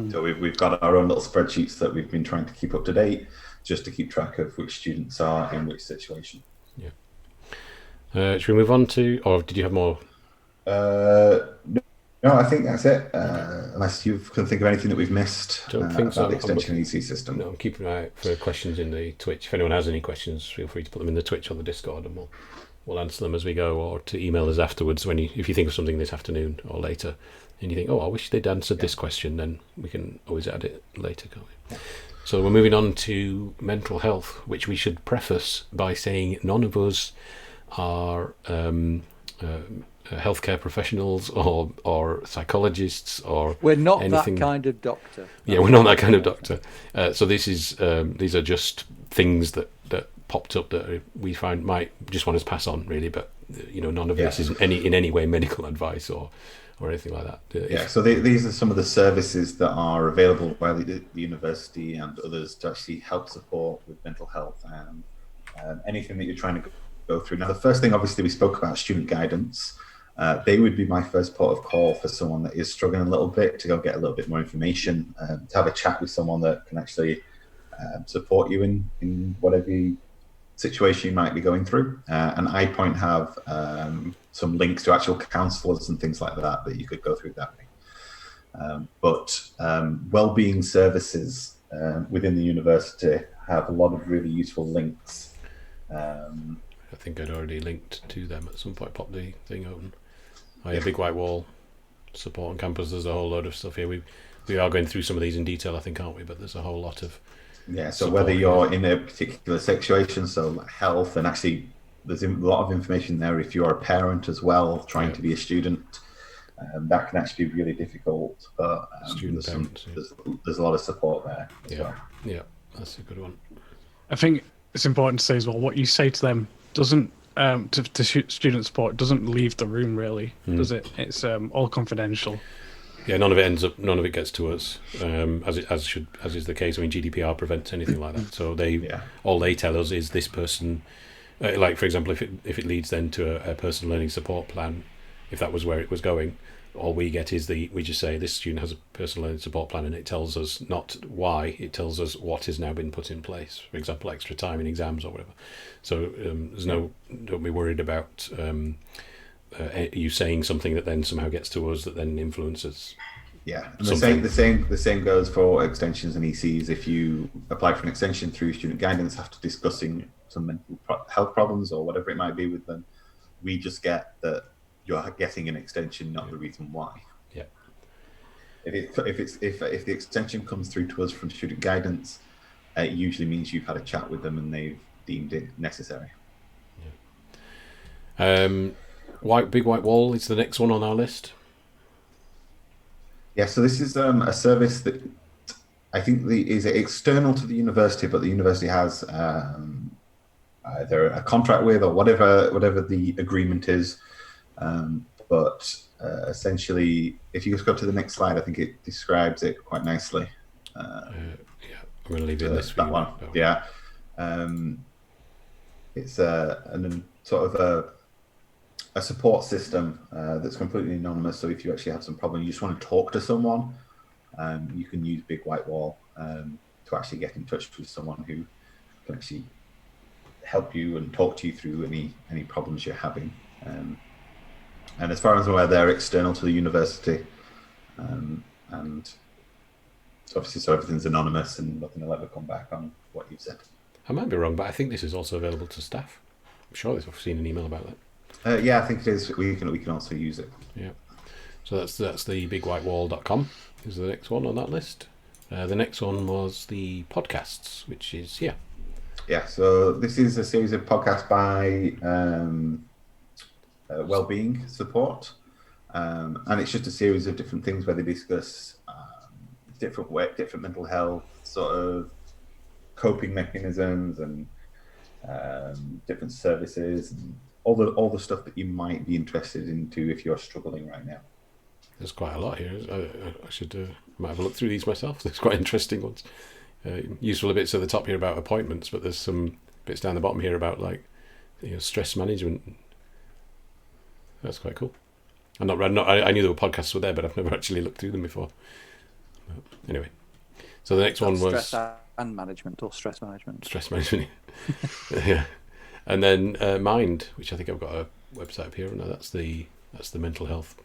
So we've got our own little spreadsheets that we've been trying to keep up to date, just to keep track of which students are in which situation. Yeah. Should we move on to, or did you have more? No, I think that's it. Unless you can think of anything that we've missed about the extension EC system. No, I'm keeping an eye out for questions in the Twitch. If anyone has any questions, feel free to put them in the Twitch or the Discord, and we'll answer them as we go, or to email us afterwards if you think of something this afternoon or later, and you think, I wish they'd answered this question, then we can always add it later, can't we? Yeah. So we're moving on to mental health, which we should preface by saying none of us are healthcare professionals or psychologists or we're not anything. That kind of doctor. Yeah, we're not that kind of doctor. So this is these are just things that popped up that we find might just want us to pass on, really. But none of this is in any way medical advice or anything like that. So these are some of the services that are available by the university and others to actually help support with mental health and anything that you're trying to go through. Now, the first thing, obviously, we spoke about student guidance. They would be my first port of call for someone that is struggling a little bit, to go get a little bit more information, to have a chat with someone that can actually support you in whatever situation you might be going through. And iPoint have some links to actual counsellors and things like that you could go through that way. But wellbeing services within the university have a lot of really useful links. I think I'd already linked to them at some point. Pop the thing open. Big White Wall, support on campus. There's a whole load of stuff here. We are going through some of these in detail, I think, aren't we? But there's a whole lot of so whether you're in a particular situation, so like health, and actually there's a lot of information there if you're a parent as well, trying to be a student. That can actually be really difficult, but there's a lot of support there. Yeah, that's a good one. I think it's important to say as well, what you say to them doesn't to student support doesn't leave the room really, does it? It's all confidential. Yeah, none of it gets to us, as is the case. I mean, GDPR prevents anything like that. So all they tell us is this person, like for example, if it leads then to a personal learning support plan, if that was where it was going, all we get is we just say this student has a personal learning support plan, and it tells us not why, it tells us what has now been put in place. For example, extra time in exams or whatever. So don't be worried about you saying something that then somehow gets to us that then influences. Yeah, and the same goes for extensions and ECs. If you apply for an extension through student guidance after discussing some mental health problems or whatever it might be with them, we just get that you're getting an extension, not the reason why. Yeah. If the extension comes through to us from student guidance, it usually means you've had a chat with them and they've deemed it necessary. Yeah. Big White Wall is the next one on our list. Yeah, so this is a service that I think is external to the university, but the university has either a contract with or whatever the agreement is. But essentially, if you just go to the next slide, I think it describes it quite nicely. I'm going to leave it in this that one. Yeah, it's sort of a support system that's completely anonymous. So if you actually have some problem, you just want to talk to someone, you can use Big White Wall to actually get in touch with someone who can actually help you and talk to you through any problems you're having. And as far as I'm aware, they're external to the university, and obviously, so everything's anonymous and nothing will ever come back on what you've said. I might be wrong, but I think this is also available to staff. I'm sure I've seen an email about that. Yeah, I think it is. We can also use it. Yeah. So that's the bigwhitewall.com is the next one on that list. The next one was the podcasts, which is here. Yeah, so this is a series of podcasts by Wellbeing Support, and it's just a series of different things where they discuss different mental health sort of coping mechanisms and different services and all the stuff that you might be interested into if you're struggling right now. There's quite a lot here. I should might have a look through these myself. There's quite interesting ones. Useful bits at the top here about appointments, but there's some bits down the bottom here about stress management. That's quite cool. I knew there were podcasts were there, but I've never actually looked through them before. But anyway, so the next one was stress and management or stress management. Stress management, yeah. And then Mind, which I think I've got a website up here. No, that's the mental health.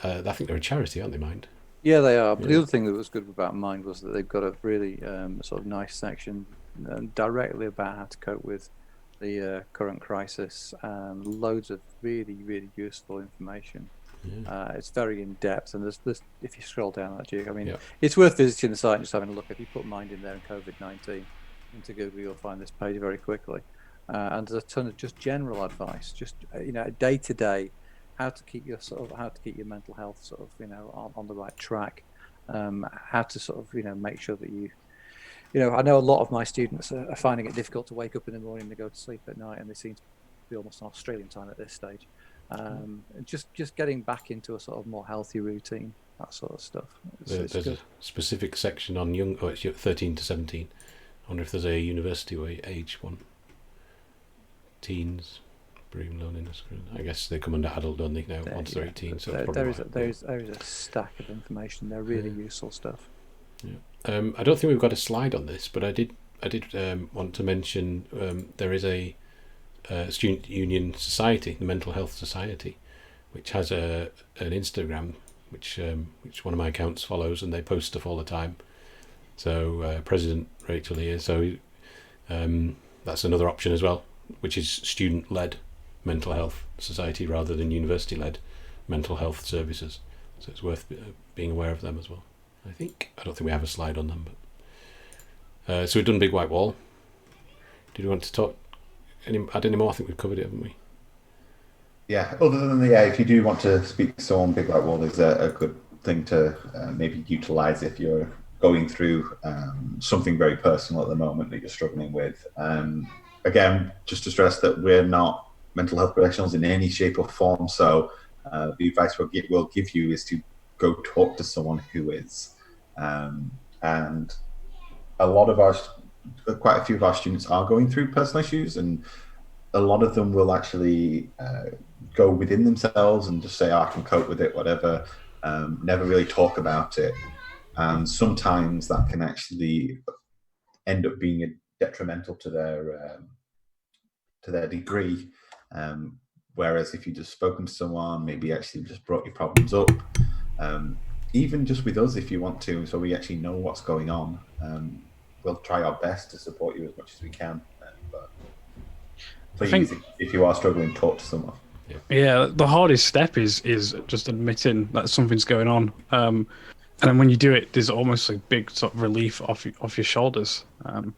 I think they're a charity, aren't they? Mind. Yeah, they are. But the other thing that was good about Mind was that they've got a really sort of nice section directly about how to cope with the current crisis, and loads of really, really useful information. Yeah. It's very in depth, and there's if you scroll down that, Duke, I mean, it's worth visiting the site and just having a look. If you put Mind in there and COVID-19 into Google, you'll find this page very quickly. And there's a ton of just general advice, just day to day, how to keep your mental health sort of on the right track, how to sort of make sure that I know a lot of my students are finding it difficult to wake up in the morning to go to sleep at night, and they seem to be almost on Australian time at this stage. Just getting back into a sort of more healthy routine, that sort of stuff. There's a specific section on it's 13 to 17. I wonder if there's a university age one. Teens, brain loneliness. I guess they come under adult, don't they, now, once they're 18. So there is a stack of information. They're really useful stuff. Yeah. I don't think we've got a slide on this, but I did want to mention there is a student union society, the Mental Health Society, which has an Instagram, which one of my accounts follows, and they post stuff all the time. So President Rachel here, so that's another option as well, which is student-led mental health society rather than university-led mental health services. So it's worth being aware of them as well. I don't think we have a slide on them, but so we've done Big White Wall. Did you want to add any more? I think we've covered it, haven't we? Yeah, other than if you do want to speak to someone, Big White Wall is a good thing to maybe utilise if you're going through something very personal at the moment that you're struggling with. Again, just to stress that we're not mental health professionals in any shape or form, so the advice we'll give you is to go talk to someone who is. And quite a few of our students are going through personal issues, and a lot of them will actually go within themselves and just say, oh, I can cope with it, whatever, never really talk about it. And sometimes that can actually end up being detrimental to their degree. Whereas if you just spoken to someone, maybe actually just brought your problems up, even just with us if you want to, so we actually know what's going on, we'll try our best to support you as much as we can. But please, if you are struggling, talk to someone. Yeah, the hardest step is just admitting that something's going on. And then when you do it, there's almost a big sort of relief off your shoulders. So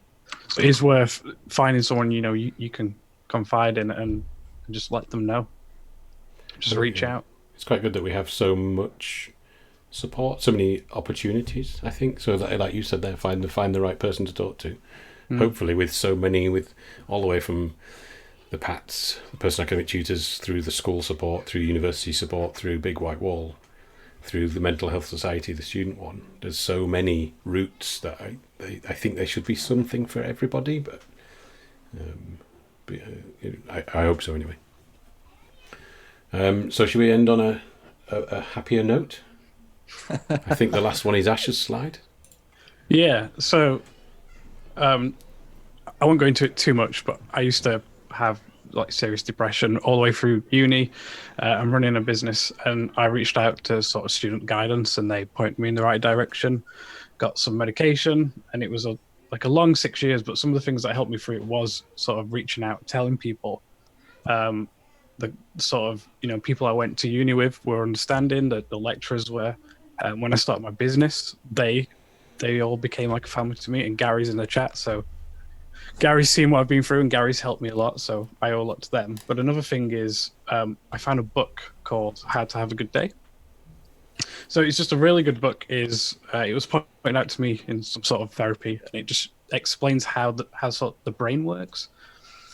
it is worth finding someone you can confide in and just let them know. Just reach out. It's quite good that we have so much support, so many opportunities, I think. So that, like you said there, find the right person to talk to. Hopefully with so many, with all the way from the PATs, the personal academic tutors, through the school support, through university support, through Big White Wall, through the Mental Health Society, the student one. There's so many routes that I think there should be something for everybody, but I hope so anyway. So should we end on a happier note? I think the last one is Ash's slide. Yeah, so I won't go into it too much, but I used to have like serious depression all the way through uni. I'm running a business, and I reached out to sort of student guidance, and they pointed me in the right direction. Got some medication, and it was a long 6 years. But some of the things that helped me through it was sort of reaching out, telling people. The sort of people I went to uni with were understanding. The lecturers were. When I started my business, they all became like a family to me. And Gary's in the chat, so Gary's seen what I've been through, and Gary's helped me a lot, so I owe a lot to them. But another thing is, I found a book called How to Have a Good Day. So it's just a really good book. It was pointed out to me in some sort of therapy, and it just explains how sort of the brain works.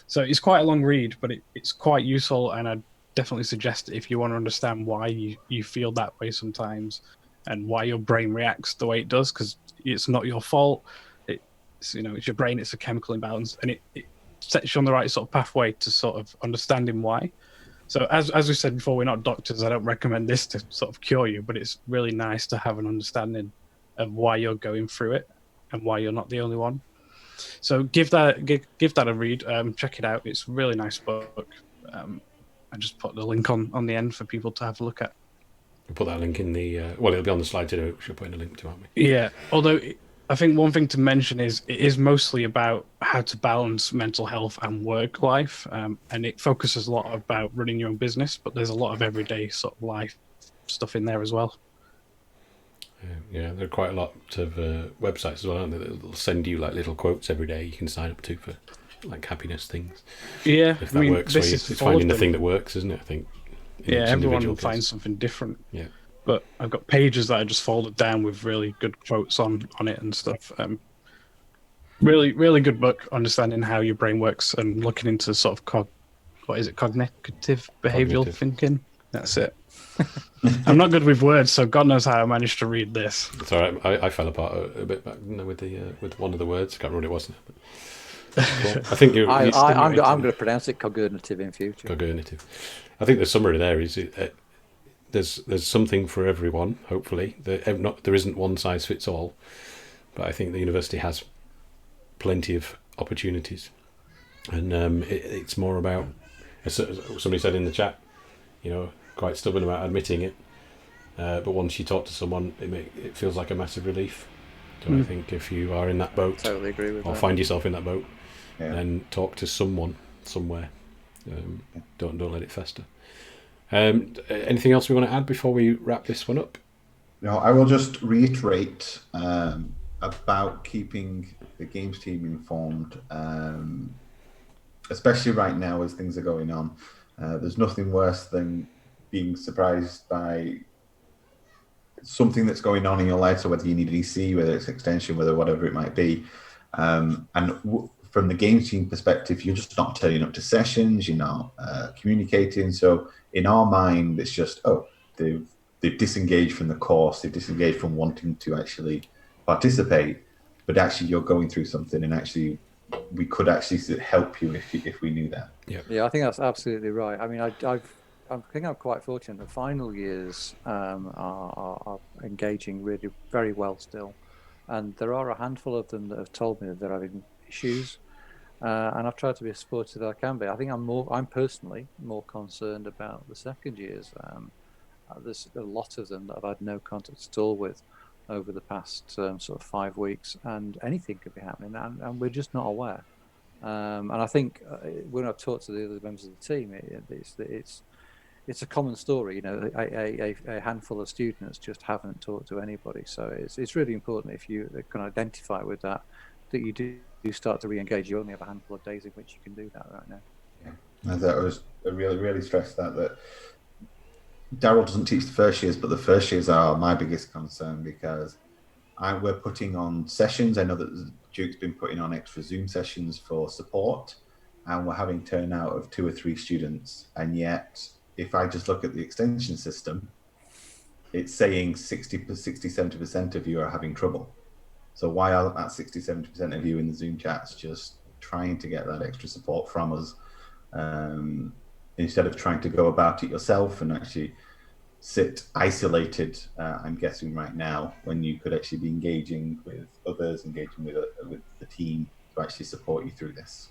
So it's quite a long read, but it's quite useful, and I'd definitely suggest it if you want to understand why you feel that way sometimes, and why your brain reacts the way it does, because it's not your fault. It's your brain, it's a chemical imbalance, and it sets you on the right sort of pathway to sort of understanding why. So as we said before, we're not doctors. I don't recommend this to sort of cure you, but it's really nice to have an understanding of why you're going through it and why you're not the only one. So give that a read. Check it out. It's a really nice book. I just put the link on the end for people to have a look at. We'll put that link in the it'll be on the slide today, which we're putting a link to, aren't we? Yeah, although I think one thing to mention is it is mostly about how to balance mental health and work life, and it focuses a lot about running your own business, but there's a lot of everyday sort of life stuff in there as well. Yeah, there are quite a lot of websites as well, aren't there? That'll send you like little quotes every day you can sign up to for like happiness things. Yeah, if that works for you. It's finding the thing that works, isn't it? I think. Yeah, everyone finds something different. Yeah. But I've got pages that I just folded down with really good quotes on it and stuff. Really, really good book, understanding how your brain works and looking into sort of cognitive behavioral thinking. That's it. I'm not good with words, so God knows how I managed to read this. It's all right. I fell apart a bit back with one of the words. I can't remember what it was. Cool. I think I'm going to pronounce it cognitive in future. Cognitive. I think the summary there is there's something for everyone. Hopefully, there isn't one size fits all, but I think the university has plenty of opportunities, and it's more about, as somebody said in the chat, quite stubborn about admitting it, but once you talk to someone, it feels like a massive relief. So I think if you are in that boat, totally agree with or that. find yourself in that boat, then talk to someone somewhere. Don't let it fester. Anything else we want to add before we wrap this one up? No, I will just reiterate about keeping the games team informed, especially right now as things are going on. There's nothing worse than being surprised by something that's going on in your life. So whether you need an EC, whether it's extension, whatever it might be, from the games team perspective, you're just not turning up to sessions. You're not communicating. So in our mind, it's just they've disengaged from the course. They've disengaged from wanting to actually participate. But actually, you're going through something, and actually, we could actually help you if we knew that. Yeah, I think that's absolutely right. I mean, I think I'm quite fortunate. The final years are engaging really very well still, and there are a handful of them that have told me that they're having issues, and I've tried to be as supportive as I can be. I think I'm personally more concerned about the second years. There's a lot of them that I've had no contact at all with over the past sort of 5 weeks, and anything could be happening, and we're just not aware. And I think when I've talked to the other members of the team, it's a common story. You know, a handful of students just haven't talked to anybody. So it's really important if you can identify with that you do start to re-engage. You only have a handful of days in which you can do that right now. Yeah, that was really stressed that Daryl doesn't teach the first years, but the first years are my biggest concern because we're putting on sessions. I know that Duke's been putting on extra Zoom sessions for support, and we're having turnout of 2 or 3 students. And yet, if I just look at the extension system, it's saying 60-70% of you are having trouble. So why are that 60-70% of you in the Zoom chats just trying to get that extra support from us? Instead of trying to go about it yourself and actually sit isolated, I'm guessing right now, when you could actually be engaging with others, engaging with the team to actually support you through this.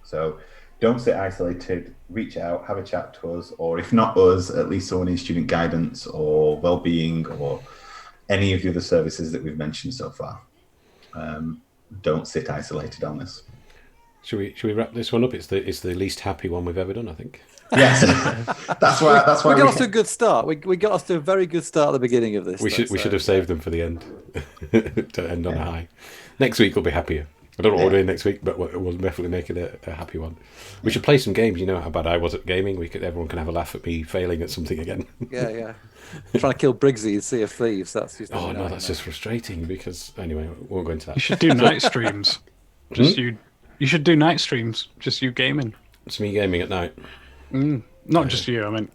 So don't sit isolated, reach out, have a chat to us, or if not us, at least someone in student guidance or wellbeing or any of the other services that we've mentioned so far. Don't sit isolated on this. Should we wrap this one up? It's the least happy one we've ever done, I think. Yes, that's why we got off to a good start. We got off to a very good start at the beginning of this. We should have saved them for the end to end on a high. Next week we'll be happier. I don't know what we're doing next week, but we'll definitely make it a happy one. We should play some games. You know how bad I was at gaming. Everyone can have a laugh at me failing at something again. Yeah. Trying to kill Briggsy in Sea of Thieves. That's just that's just frustrating because anyway, we won't go into that. You should do night streams. You should do night streams. Just you gaming. It's me gaming at night. Not just you. I mean,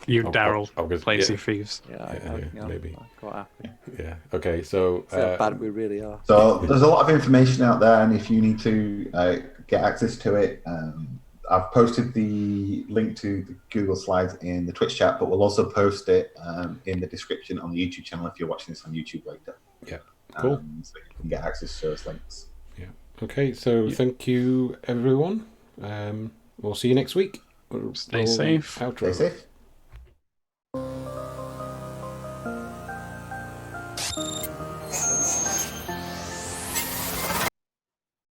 you, Daryl, play Sea of Thieves. Yeah, maybe. I'm quite happy. Yeah. Okay. So how bad we really are. So there's a lot of information out there, and if you need to get access to it, I've posted the link to the Google Slides in the Twitch chat, but we'll also post it in the description on the YouTube channel if you're watching this on YouTube later. Yeah. Cool. So you can get access to those links. Yeah. Okay. So thank you, everyone. We'll see you next week. Stay safe. Stay safe.